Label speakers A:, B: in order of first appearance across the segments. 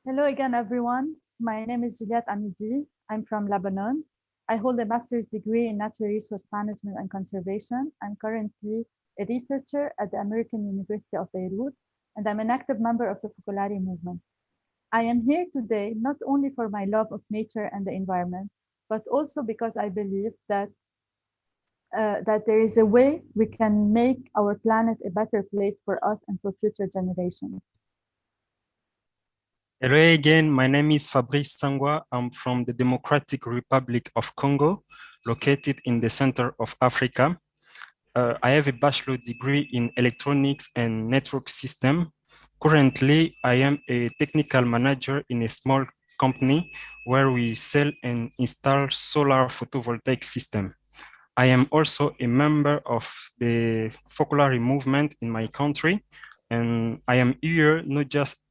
A: Hello again, everyone. My name is Juliette Amidi. I'm from Lebanon. I hold a master's degree in natural resource management and conservation. I'm currently a researcher at the American University of Beirut, and I'm an active member of the Focolare movement. I am here today not only for my love of nature and the environment, but also because I believe that there is a way we can make our planet a better place for us and for future generations.
B: Hello again, my name is Fabrice Sangwa. I'm from the Democratic Republic of Congo, located in the center of Africa. I have a bachelor degree in electronics and network system. Currently, I am a technical manager in a small company where we sell and install solar photovoltaic system. I am also a member of the Focolare movement in my country, and I am here not just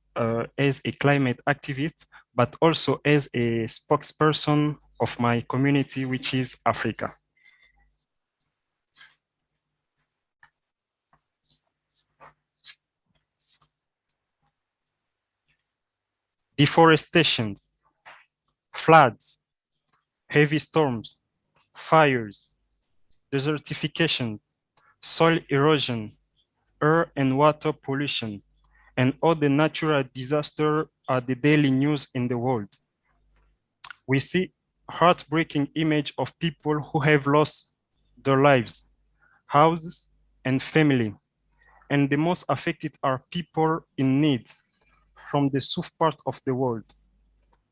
B: as a climate activist, but also as a spokesperson of my community, which is Africa. Deforestation, floods, heavy storms, fires, desertification, soil erosion, air and water pollution, and all the natural disasters are the daily news in the world. We see heartbreaking image of people who have lost their lives, houses, and family. And the most affected are people in need from the south part of the world.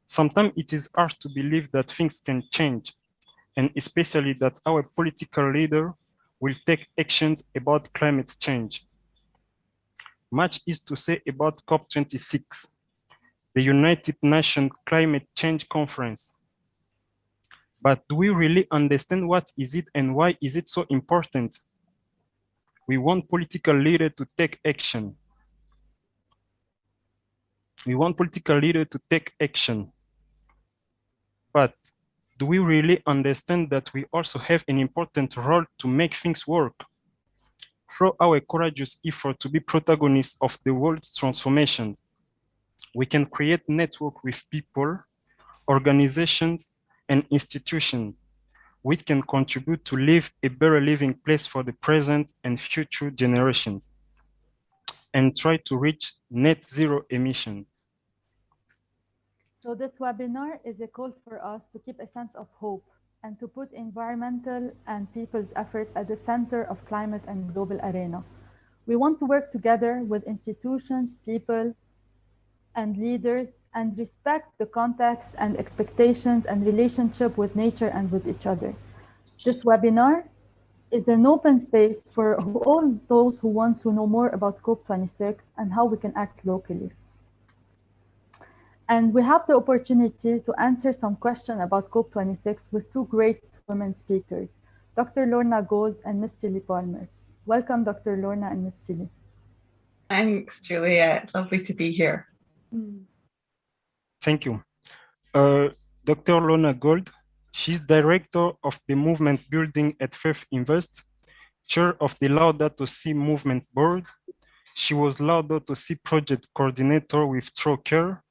B: Sometimes it is hard to believe that things can change, and especially that our political leader will take actions about climate change. Much is to say about COP26, the United Nations Climate Change Conference. But do we really understand what is it and why is it so important? We want political leaders to take action. We want political leaders to take action. But do we really understand that we also have an important role to make things work? Through our courageous effort to be protagonists of the world's transformations, we can create network with people, organizations, and institutions which can contribute to leave a better living place for the present and future generations and try to reach net zero emission.
A: So this webinar is a call for us to keep a sense of hope and to put environmental and people's efforts at the center of climate and global arena. We want to work together with institutions, people, and leaders and respect the context and expectations and relationship with nature and with each other. This webinar is an open space for all those who want to know more about COP26 and how we can act locally. And we have the opportunity to answer some questions about COP26 with two great women speakers, Dr. Lorna Gold and Ms. Tillie Palmer. Welcome, Dr. Lorna and Ms. Tillie.
C: Thanks, Juliette. Lovely to be here.
B: Thank you. Dr. Lona Gold, she's director of the movement building at Faith Invest, chair of the Laudato Si Movement board. She was Laudato Si project coordinator with Trocare,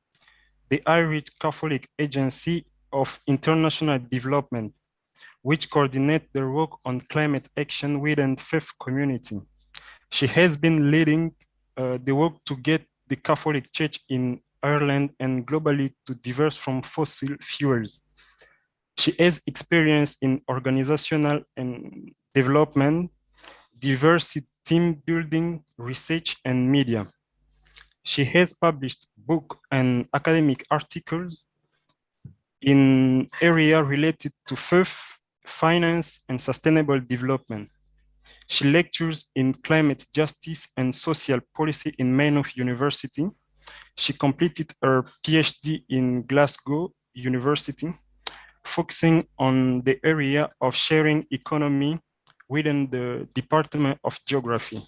B: the Irish Catholic Agency of International Development, which coordinates the work on climate action within the faith community. She has been leading the work to get the Catholic Church in Ireland and globally to diverse from fossil fuels. She has experience in organizational and development, diversity team building, research, and media. She has published books and academic articles in areas related to faith, finance, and sustainable development. She lectures in climate justice and social policy in Maynooth University. She completed her PhD in Glasgow University, focusing on the area of sharing economy within the Department of Geography.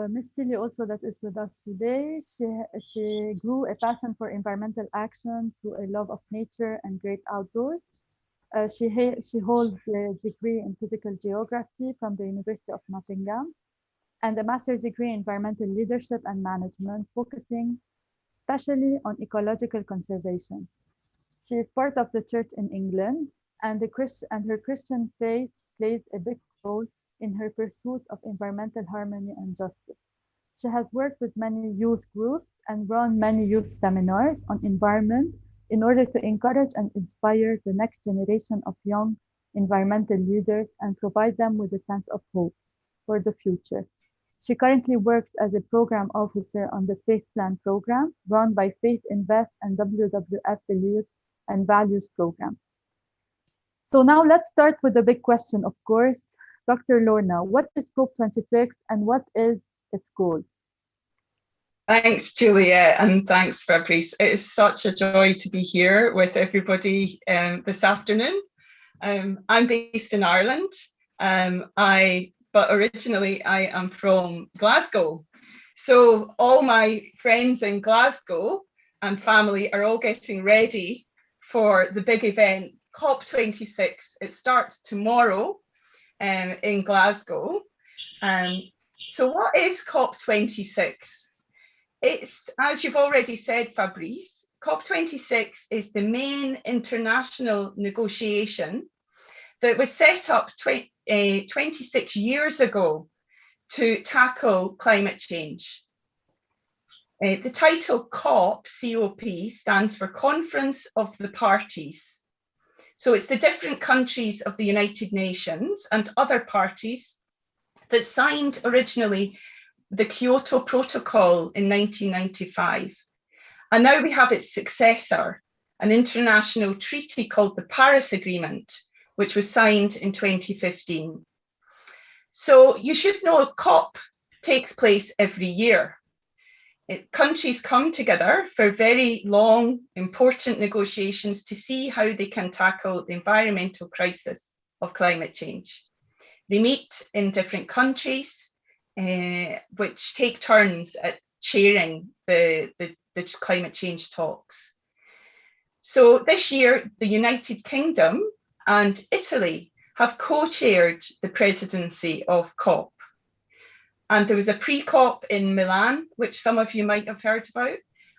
A: Ms. Tillie also that is with us today, she grew a passion for environmental action through a love of nature and great outdoors. She holds a degree in physical geography from the University of Nottingham. and a master's degree in environmental leadership and management, focusing especially on ecological conservation. She is part of the church in England, and her Christian faith plays a big role in her pursuit of environmental harmony and justice. She has worked with many youth groups and run many youth seminars on environment in order to encourage and inspire the next generation of young environmental leaders and provide them with a sense of hope for the future. She currently works as a program officer on the Faith Plan program run by Faith Invest and WWF Beliefs and Values program. So now let's start with the big question, of course. Dr. Lorna, what is COP26 and what is its goal?
C: Thanks, Juliet, and thanks, Fabrice. It is such a joy to be here with everybody this afternoon. I'm based in Ireland, but originally I am from Glasgow. So all my friends in Glasgow and family are all getting ready for the big event, COP26. It starts tomorrow in Glasgow. So what is COP26? It's, as you've already said, Fabrice, COP26 is the main international negotiation that was set up 26 years ago to tackle climate change. The title COP, C-O-P, stands for Conference of the Parties. So it's the different countries of the United Nations and other parties that signed originally the Kyoto Protocol in 1995. And now we have its successor, an international treaty called the Paris Agreement, which was signed in 2015. So you should know COP takes place every year. Countries come together for very long, important negotiations to see how they can tackle the environmental crisis of climate change. They meet in different countries, which take turns at chairing the climate change talks. So this year, the United Kingdom and Italy have co-chaired the presidency of COP. And there was a pre-COP in Milan, which some of you might have heard about.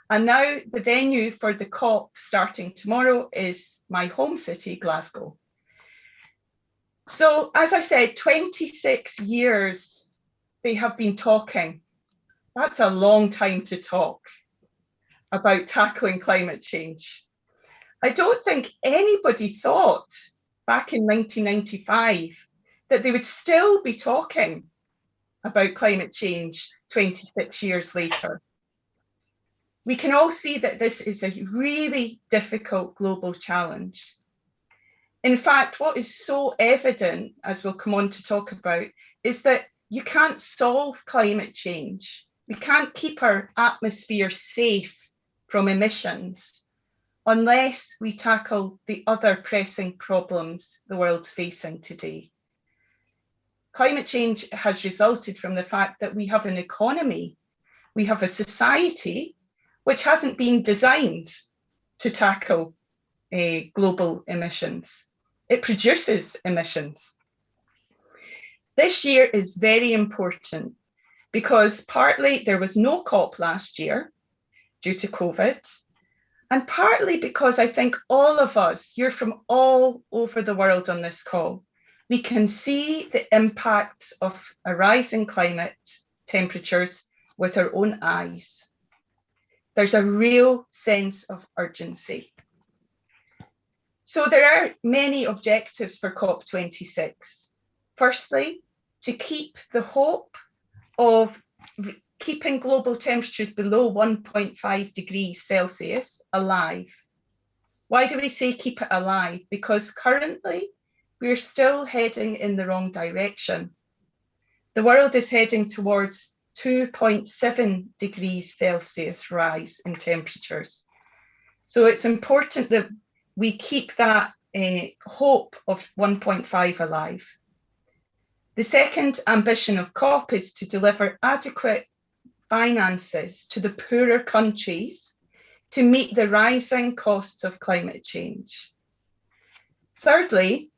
C: And now the venue for the COP starting tomorrow is my home city, Glasgow. So as I said, 26 years they have been talking. That's a long time to talk about tackling climate change. I don't think anybody thought back in 1995 that they would still be talking about climate change 26 years later. We can all see that this is a really difficult global challenge. In fact, what is so evident, as we'll come on to talk about, is that you can't solve climate change. We can't keep our atmosphere safe from emissions unless we tackle the other pressing problems the world's facing today. Climate change has resulted from the fact that we have an economy, we have a society which hasn't been designed to tackle global emissions. It produces emissions. This year is very important because partly there was no COP last year due to COVID, and partly because I think all of us, you're from all over the world on this call, we can see the impacts of a rise in climate temperatures with our own eyes. There's a real sense of urgency. So there are many objectives for COP26. Firstly, to keep the hope of keeping global temperatures below 1.5 degrees Celsius alive. Why do we say keep it alive? Because currently we're still heading in the wrong direction. The world is heading towards 2.7 degrees Celsius rise in temperatures. So it's important that we keep that hope of 1.5 alive. The second ambition of COP is to deliver adequate finances to the poorer countries to meet the rising costs of climate change. Thirdly,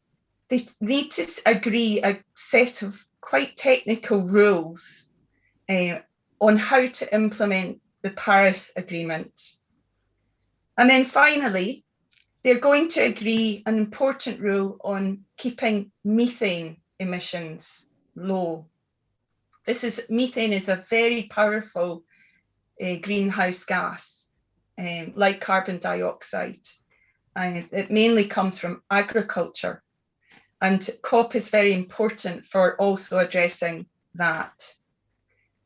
C: they need to agree a set of quite technical rules on how to implement the Paris Agreement. And then finally, they're going to agree an important rule on keeping methane emissions low. Methane is a very powerful greenhouse gas, like carbon dioxide. And it mainly comes from agriculture. And COP is very important for also addressing that.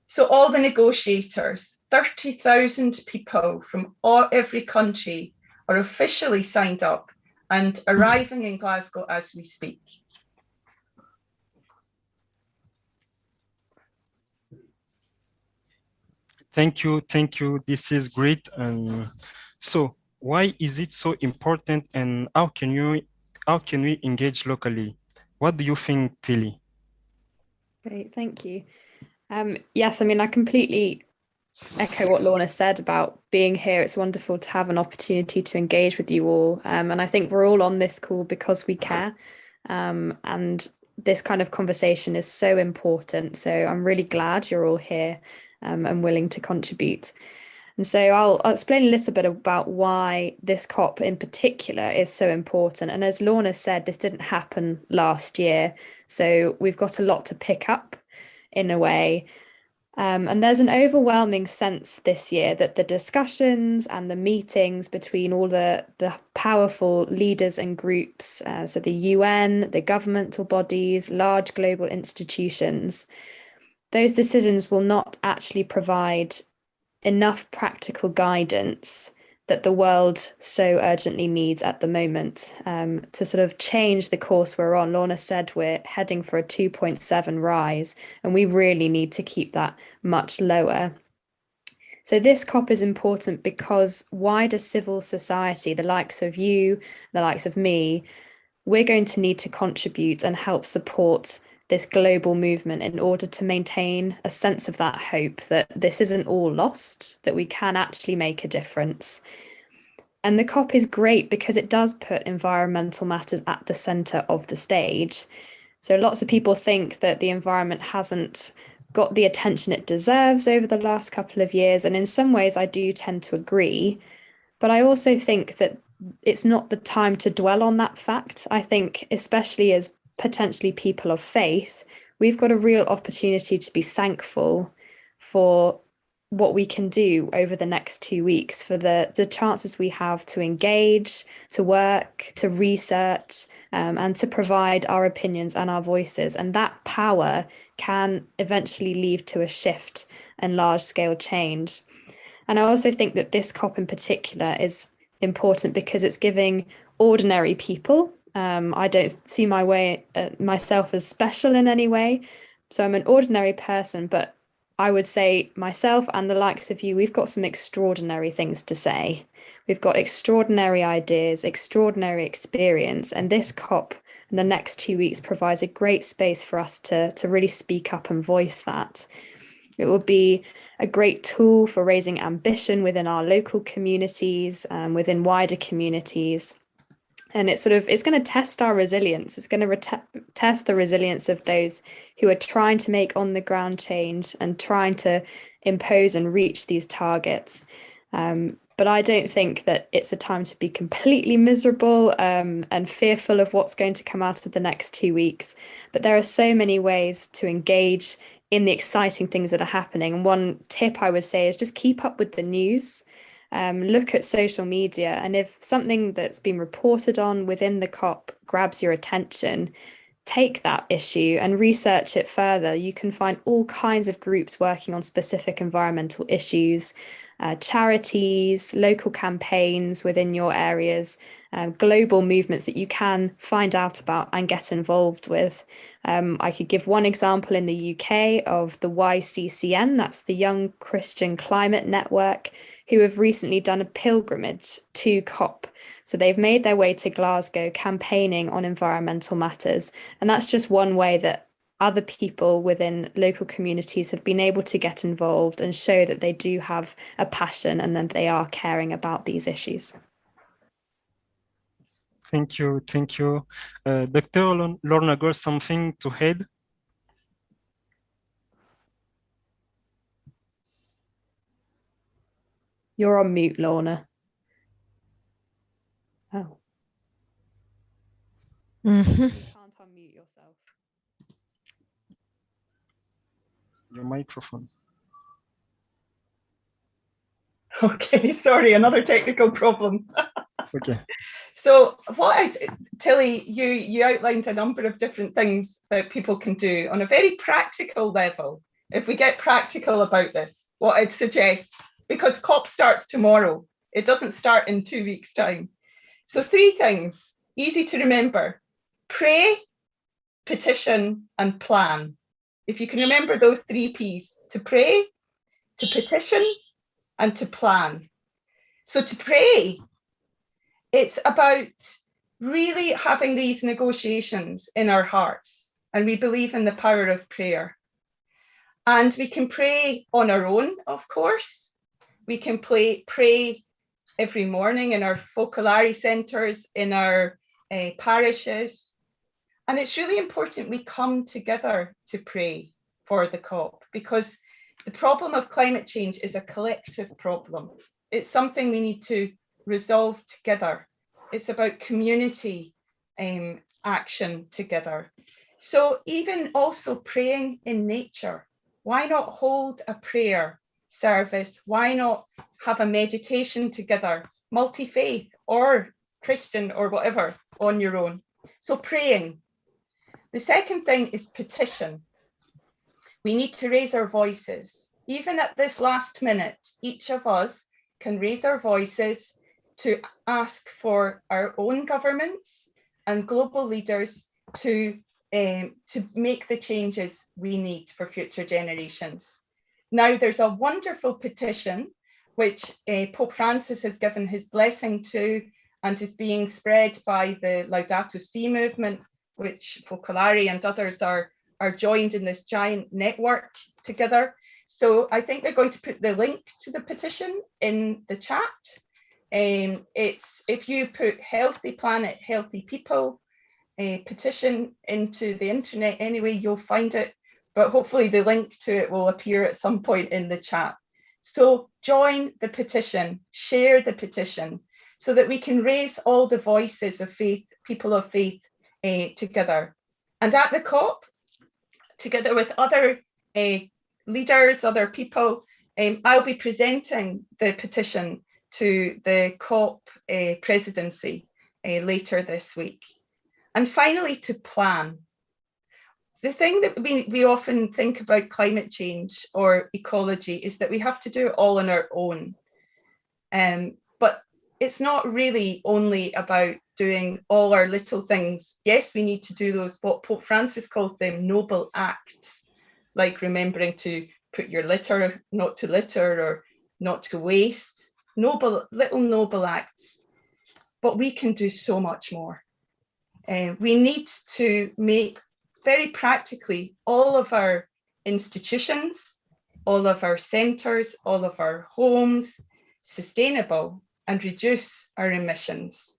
C: So all the negotiators, 30,000 people from every country are officially signed up and arriving in Glasgow as we speak.
B: Thank you, thank you. This is great. So why is it so important, and how can we engage locally? What do you think, Tillie?
D: Great, thank you. Yes, I mean, I completely echo what Lorna said about being here. It's wonderful to have an opportunity to engage with you all. And I think we're all on this call because we care. And this kind of conversation is so important. So I'm really glad you're all here and willing to contribute. And so I'll explain a little bit about why this COP in particular is so important. And as Lorna said, this didn't happen last year. So we've got a lot to pick up in a way. And there's an overwhelming sense this year that the discussions and the meetings between all the powerful leaders and groups, so the UN, the governmental bodies, large global institutions, those decisions will not actually provide enough practical guidance that the world so urgently needs at the moment to sort of change the course we're on. Lorna said we're heading for a 2.7 rise, and we really need to keep that much lower. So this COP is important because wider civil society, the likes of you, the likes of me, we're going to need to contribute and help support this global movement in order to maintain a sense of that hope that this isn't all lost, that we can actually make a difference. And the COP is great because it does put environmental matters at the centre of the stage. So lots of people think that the environment hasn't got the attention it deserves over the last couple of years. And in some ways, I do tend to agree. But I also think that it's not the time to dwell on that fact. I think, especially as potentially people of faith, we've got a real opportunity to be thankful for what we can do over the next 2 weeks, for the chances we have to engage, to work, to research, and to provide our opinions and our voices. And that power can eventually lead to a shift and large-scale change. And I also think that this COP in particular is important because it's giving ordinary people, I don't see myself as special in any way. So I'm an ordinary person, but I would say myself and the likes of you, we've got some extraordinary things to say. We've got extraordinary ideas, extraordinary experience, and this COP in the next 2 weeks provides a great space for us to really speak up and voice that. It will be a great tool for raising ambition within our local communities, within wider communities. And it's going to test our resilience. It's going to test the resilience of those who are trying to make on the ground change and trying to impose and reach these targets. But I don't think that it's a time to be completely miserable and fearful of what's going to come out of the next 2 weeks. But there are so many ways to engage in the exciting things that are happening. And one tip I would say is just keep up with the news. Look at social media, and if something that's been reported on within the COP grabs your attention, take that issue and research it further. You can find all kinds of groups working on specific environmental issues, charities, local campaigns within your areas, global movements that you can find out about and get involved with. I could give one example in the UK of the YCCN, that's the Young Christian Climate Network, who have recently done a pilgrimage to COP. So they've made their way to Glasgow campaigning on environmental matters. And that's just one way that other people within local communities have been able to get involved and show that they do have a passion and that they are caring about these issues.
B: Thank you, thank you. Dr. Lorna Gold, something to add?
D: You're on mute, Lorna. Oh. You can't unmute yourself.
B: Your microphone.
C: Okay, sorry, another technical problem.
B: Okay.
C: So Tillie, you outlined a number of different things that people can do on a very practical level. If we get practical about this, what I'd suggest, because COP starts tomorrow, it doesn't start in 2 weeks' time. So 3 things, easy to remember: pray, petition, and plan. If you can remember those 3 P's, to pray, to petition, and to plan. So to pray, it's about really having these negotiations in our hearts, and we believe in the power of prayer. And we can pray on our own, of course. We can pray every morning in our focolare centres, in our parishes. And it's really important we come together to pray for the COP, because the problem of climate change is a collective problem. It's something we need to resolve together. It's about community action together. So even also praying in nature. Why not hold a prayer service? Why not have a meditation together, multi-faith or Christian or whatever, on your own? So praying. The second thing is petition. We need to raise our voices. Even at this last minute, each of us can raise our voices to ask for our own governments and global leaders to make the changes we need for future generations. Now, there's a wonderful petition which Pope Francis has given his blessing to, and is being spread by the Laudato Si Movement, which Focolare and others are joined in this giant network together. So I think they're going to put the link to the petition in the chat. It's, if you put Healthy Planet, Healthy People petition into the internet anyway, you'll find it, but hopefully the link to it will appear at some point in the chat. So join the petition, share the petition, so that we can raise all the voices of faith, people of faith, together. And at the COP, together with other leaders, other people, I'll be presenting the petition to the COP presidency later this week. And finally, to plan. The thing that we often think about climate change or ecology is that we have to do it all on our own. But it's not really only about doing all our little things. Yes, we need to do those, what Pope Francis calls them, noble acts, like remembering to put your litter, not to litter, or not to waste. Little noble acts. But we can do so much more. We need to make very practically all of our institutions, all of our centres, all of our homes sustainable and reduce our emissions.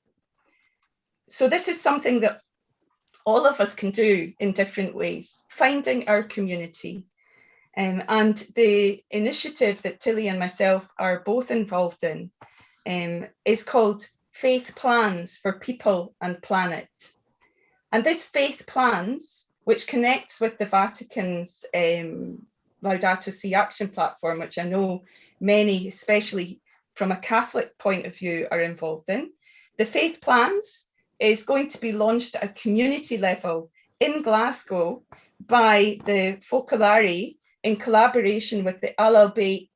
C: So this is something that all of us can do in different ways, finding our community. And the initiative that Tillie and myself are both involved in is called Faith Plans for People and Planet. And this Faith Plans, which connects with the Vatican's Laudato Si Action Platform, which I know many, especially from a Catholic point of view, are involved in. The Faith Plans is going to be launched at a community level in Glasgow by the Focolare in collaboration with the Al Bayt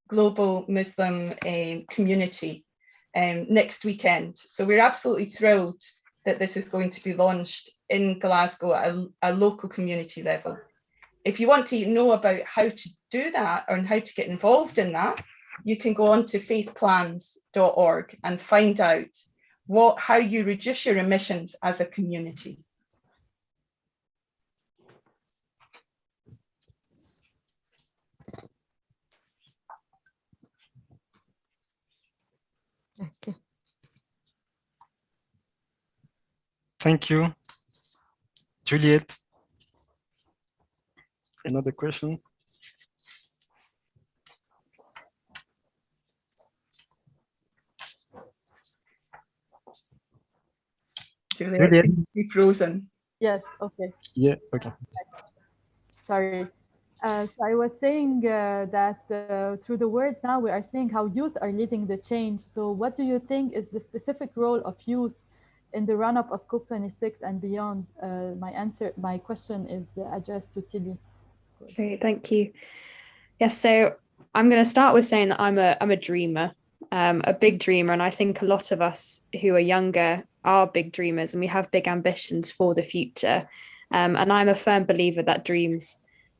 C: Global Muslim community next weekend. So we're absolutely thrilled that this is going to be launched in Glasgow at a local community level. If you want to know about how to do that or how to get involved in that, you can go on to faithplans.org and find out how you reduce your emissions as a community.
E: Okay.
B: Thank you. Juliet, another question?
C: Tillie,
B: Really?
C: it seems to be frozen.
A: Yes, okay.
B: Yeah, okay.
A: Sorry. So I was saying that through the word now we are seeing how youth are leading the change. So what do you think is the specific role of youth in the run-up of COP26 and beyond? My question is addressed to Tillie.
D: Great, thank you. Yes, so I'm going to start with saying that I'm a dreamer, a big dreamer, and I think a lot of us who are younger are big dreamers, and we have big ambitions for the future. And I'm a firm believer that dreams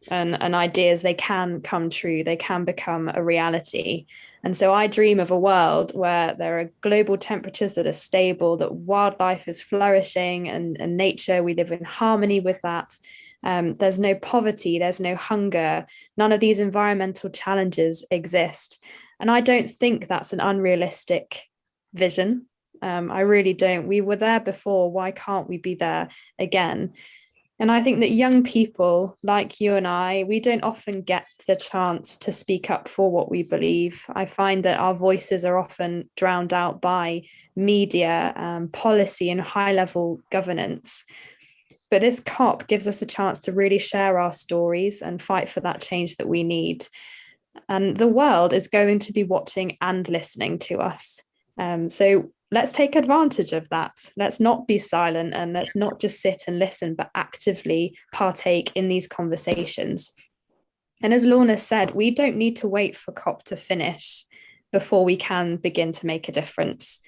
D: and ideas, they can come true, they can become a reality. And so I dream of a world where there are global temperatures that are stable, that wildlife is flourishing, and nature, we live in harmony with that. There's no poverty, there's no hunger, none of these environmental challenges exist. And I don't think that's an unrealistic vision. I really don't. We were there before, why can't we be there again? And I think that young people like you and I, we don't often get the chance to speak up for what we believe. I find that our voices are often drowned out by media, policy, and high-level governance. But this COP gives us a chance to really share our stories and fight for that change that we need. And the world is going to be watching and listening to us. So let's take advantage of that. Let's not be silent, and let's not just sit and listen, but actively partake in these conversations. And as Lorna said, we don't need to wait for COP to finish before we can begin to make a difference.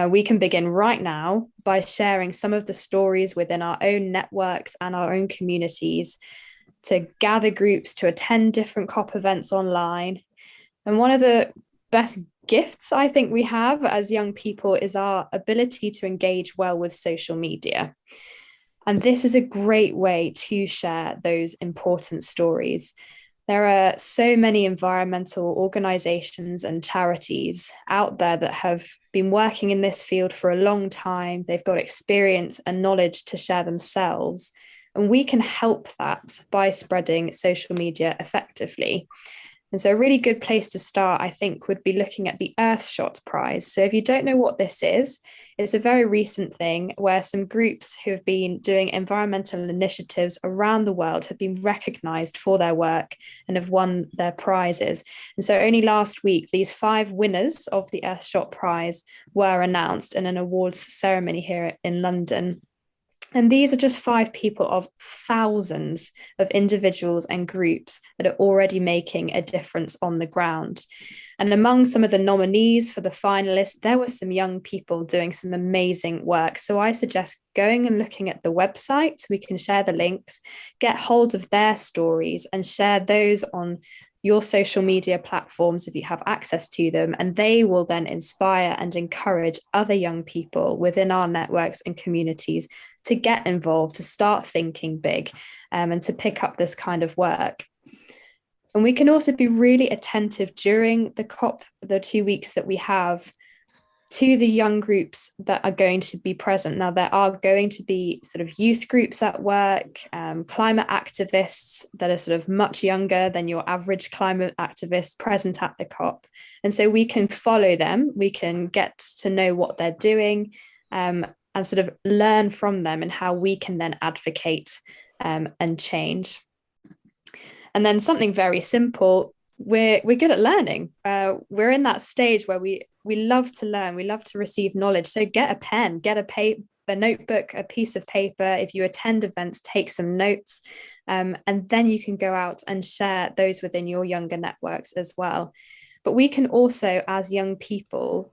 D: We can begin right now by sharing some of the stories within our own networks and our own communities, to gather groups, to attend different COP events online. And one of the best gifts I think we have as young people is our ability to engage well with social media. And this is a great way to share those important stories. There are so many environmental organizations and charities out there that have been working in this field for a long time. They've got experience and knowledge to share themselves. And we can help that by spreading social media effectively. And so a really good place to start, I think, would be looking at the Earthshot Prize. So if you don't know what this is, it's a very recent thing where some groups who have been doing environmental initiatives around the world have been recognized for their work and have won their prizes. And so only last week, these 5 winners of the Earthshot Prize were announced in an awards ceremony here in London. And these are just 5 people of thousands of individuals and groups that are already making a difference on the ground. And among some of the nominees for the finalists, there were some young people doing some amazing work. So I suggest going and looking at the website. We can share the links, get hold of their stories and share those on your social media platforms if you have access to them, and they will then inspire and encourage other young people within our networks and communities to get involved, to start thinking big, and to pick up this kind of work. And we can also be really attentive during the COP, the 2 weeks that we have, to the young groups that are going to be present. Now, there are going to be sort of youth groups at work, climate activists that are sort of much younger than your average climate activist present at the COP. And so we can follow them, we can get to know what they're doing, and sort of learn from them and how we can then advocate and change. And then something very simple, we're good at learning. We're in that stage where we love to learn, we love to receive knowledge. So get a pen, get a notebook, a piece of paper. If you attend events, take some notes, and then you can go out and share those within your younger networks as well. But we can also, as young people,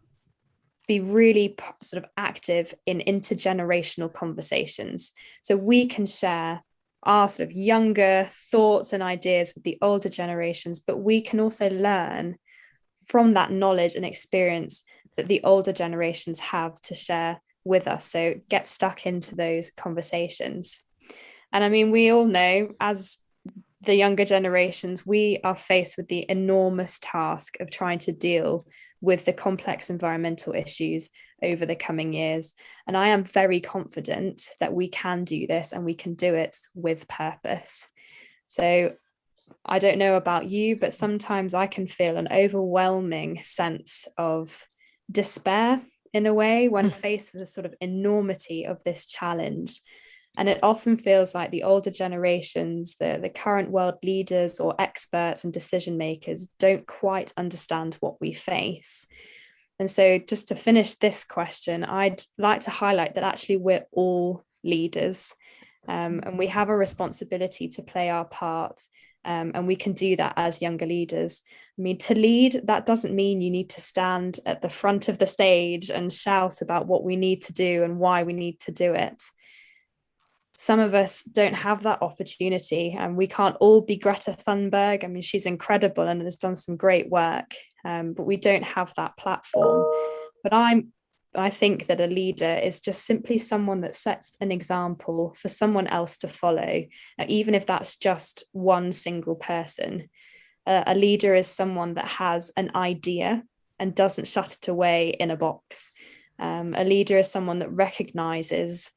D: be really sort of active in intergenerational conversations. So we can share our sort of younger thoughts and ideas with the older generations, but we can also learn from that knowledge and experience that the older generations have to share with us. So get stuck into those conversations. And I mean, we all know, as the younger generations, we are faced with the enormous task of trying to deal with the complex environmental issues over the coming years. And I am very confident that we can do this, and we can do it with purpose. So I don't know about you, but sometimes I can feel an overwhelming sense of despair in a way when faced with the sort of enormity of this challenge. And it often feels like the older generations, the current world leaders or experts and decision makers don't quite understand what we face. And so just to finish this question, I'd like to highlight that actually we're all leaders, and we have a responsibility to play our part. And we can do that as younger leaders. I mean, to lead, that doesn't mean you need to stand at the front of the stage and shout about what we need to do and why we need to do it. Some of us don't have that opportunity, and we can't all be Greta Thunberg. I mean, she's incredible and has done some great work, but we don't have that platform. But I think that a leader is just simply someone that sets an example for someone else to follow, even if that's just one single person. A leader is someone that has an idea and doesn't shut it away in a box. A leader is someone that recognizes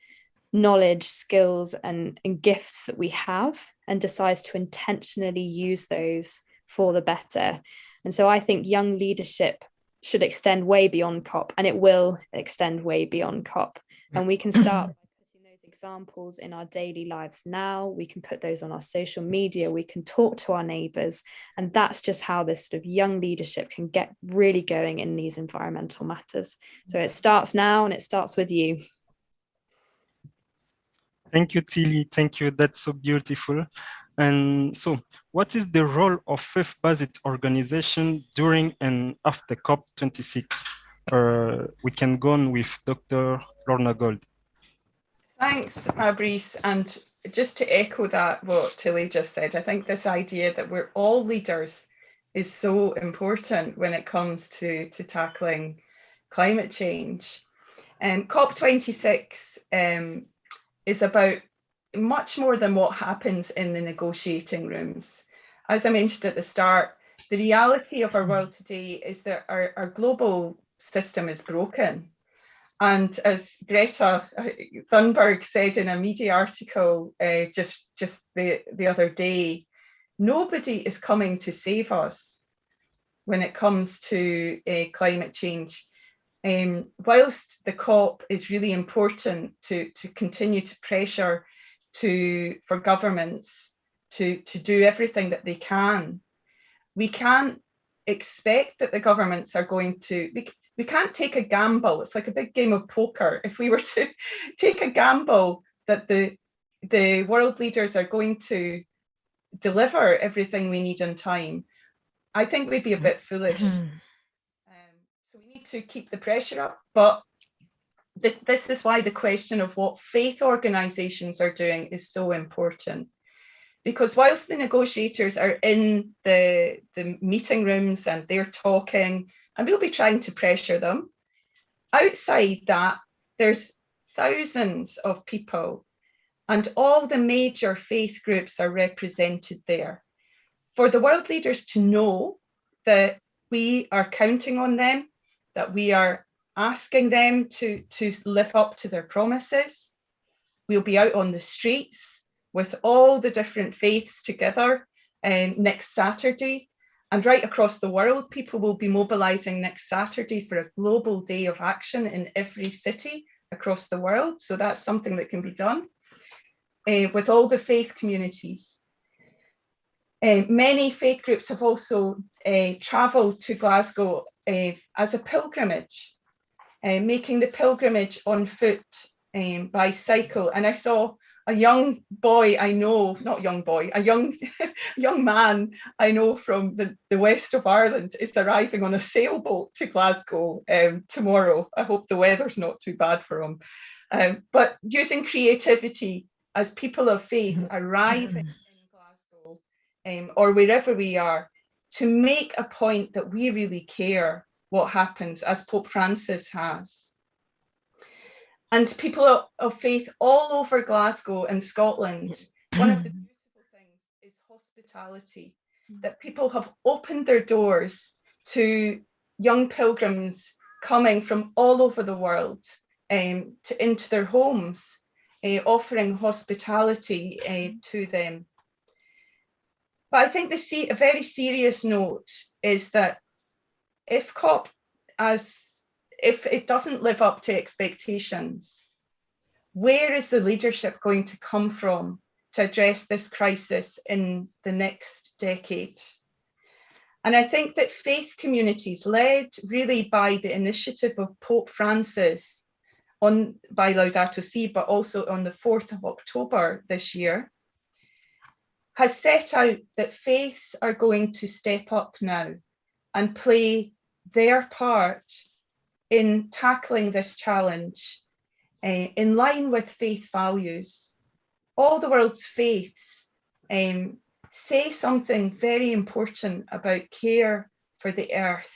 D: knowledge, skills, and gifts that we have and decides to intentionally use those for the better. And so I think young leadership should extend way beyond COP, and it will extend way beyond COP. And we can start by putting those examples in our daily lives now. We can put those on our social media. We can talk to our neighbours. And that's just how this sort of young leadership can get really going in these environmental matters. So it starts now, and it starts with you.
B: Thank you, Tillie. Thank you. That's so beautiful. And so, what is the role of faith-based organization during and after COP26? We can go on with Dr. Lorna Gold.
C: Thanks, Fabrice. And just to echo that, what Tillie just said, I think this idea that we're all leaders is so important when it comes to tackling climate change. COP26 is about much more than what happens in the negotiating rooms. As I mentioned at the start, the reality of our world today is that our global system is broken. And as Greta Thunberg said in a media article just the other day, nobody is coming to save us when it comes to climate change. Whilst the COP is really important to continue to pressure for governments to do everything that they can, we can't expect that the governments are going to, we can't take a gamble. It's like a big game of poker. If we were to take a gamble that the world leaders are going to deliver everything we need in time, I think we'd be a bit foolish. So we need to keep the pressure up, but this is why the question of what faith organizations are doing is so important. Because whilst the negotiators are in the meeting rooms and they're talking, and we'll be trying to pressure them, outside that, there's thousands of people, and all the major faith groups are represented there. For the world leaders to know that we are counting on them, that we are asking them to live up to their promises. We'll be out on the streets with all the different faiths together next Saturday. And right across the world, people will be mobilizing next Saturday for a global day of action in every city across the world. So that's something that can be done with all the faith communities. Many faith groups have also travelled to Glasgow as a pilgrimage, making the pilgrimage on foot, by cycle. And I saw a young boy I know, not young boy, a young man I know from the west of Ireland is arriving on a sailboat to Glasgow tomorrow. I hope the weather's not too bad for him. But using creativity as people of faith arriving in Glasgow or wherever we are, to make a point that we really care what happens, as Pope Francis has. And people of faith all over Glasgow and Scotland, one of the beautiful things is hospitality, that people have opened their doors to young pilgrims coming from all over the world into their homes, offering hospitality to them. But I think a very serious note is that if COP, as if it doesn't live up to expectations, where is the leadership going to come from to address this crisis in the next decade? And I think that faith communities, led really by the initiative of Pope Francis by Laudato Si, but also on the 4th of October this year, has set out that faiths are going to step up now and play their part in tackling this challenge in line with faith values. All the world's faiths say something very important about care for the earth.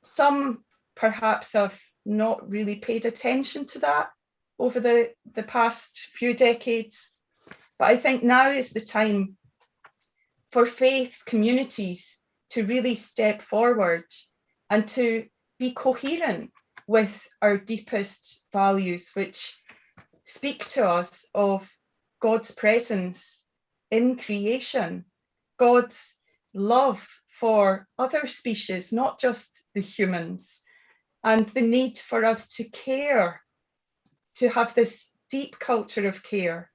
C: Some perhaps have not really paid attention to that over the past few decades, but I think now is the time for faith communities to really step forward and to be coherent with our deepest values, which speak to us of God's presence in creation, God's love for other species, not just the humans, and the need for us to care, to have this deep culture of care.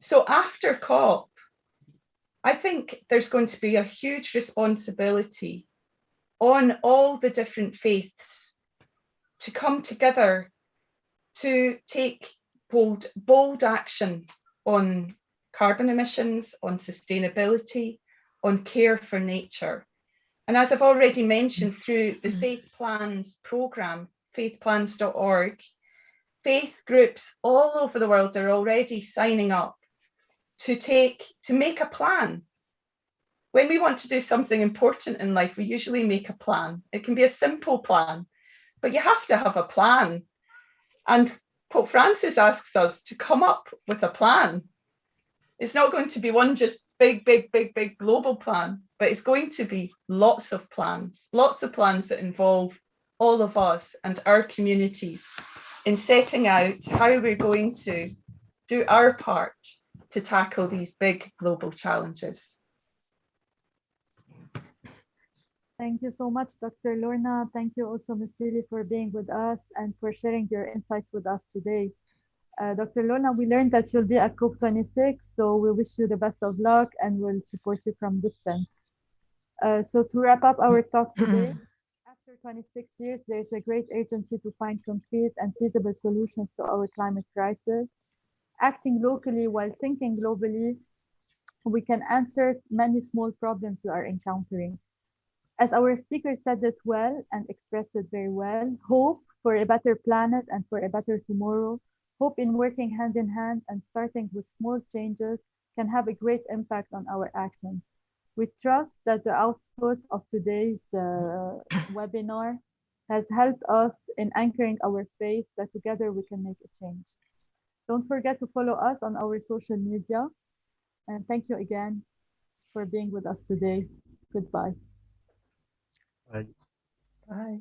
C: So after COP, I think there's going to be a huge responsibility on all the different faiths to come together to take bold action on carbon emissions, on sustainability, on care for nature. And as I've already mentioned, through the Faith Plans programme, faithplans.org, faith groups all over the world are already signing up to make a plan. When we want to do something important in life, we usually make a plan. It can be a simple plan, but you have to have a plan. And Pope Francis asks us to come up with a plan. It's not going to be one just big global plan, but it's going to be lots of plans that involve all of us and our communities in setting out how we're going to do our part to tackle these big global challenges.
A: Thank you so much, Dr. Lorna. Thank you also, Ms. Tillie, for being with us and for sharing your insights with us today. Dr. Lorna, we learned that you'll be at COP26, so we wish you the best of luck and we'll support you from distance. So to wrap up our talk today, after 26 years, there's a great urgency to find concrete and feasible solutions to our climate crisis. Acting locally while thinking globally, we can answer many small problems we are encountering. As our speaker said it well and expressed it very well, hope for a better planet and for a better tomorrow, hope in working hand in hand and starting with small changes can have a great impact on our actions. We trust that the output of today's webinar has helped us in anchoring our faith that together we can make a change. Don't forget to follow us on our social media. And thank you again for being with us today. Goodbye.
B: Bye.
C: Bye.